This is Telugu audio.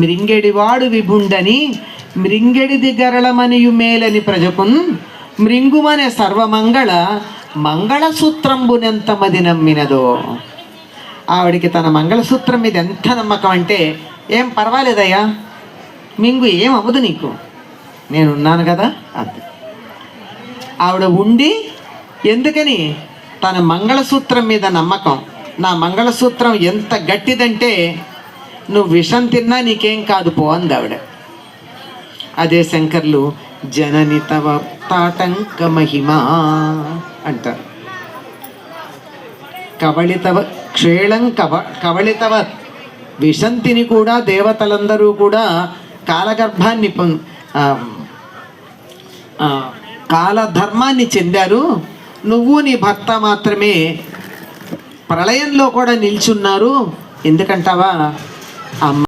మృంగెడివాడు విభుండని మృంగెడిది గరళమనియు మేలని ప్రజకున్ మృంగుమనే సర్వమంగళ మంగళసూత్రంబునెంతమది నమ్మినదో. ఆవిడికి తన మంగళసూత్రం మీద ఎంత నమ్మకం అంటే, ఏం పర్వాలేదయ్యా, మింగు ఏం అవ్వదు నీకు, నేనున్నాను కదా అంతే. ఆవిడ ఉండి ఎందుకని తన మంగళసూత్రం మీద నమ్మకం. నా మంగళసూత్రం ఎంత గట్టిదంటే నువ్వు విషం తిన్నా నీకేం కాదు పో అంది ఆవిడ. అదే శంకర్లు జనని తవ తాటంక మహిమా అంటారు. కవళితవ క్షేళం కవళితవ విషం తిని కూడా దేవతలందరూ కూడా కాలగర్భాన్ని కాలధర్మాన్ని చెందారు. నువ్వు నీ భర్త మాత్రమే ప్రళయంలో కూడా నిల్చున్నారు. ఎందుకంటావా? అమ్మ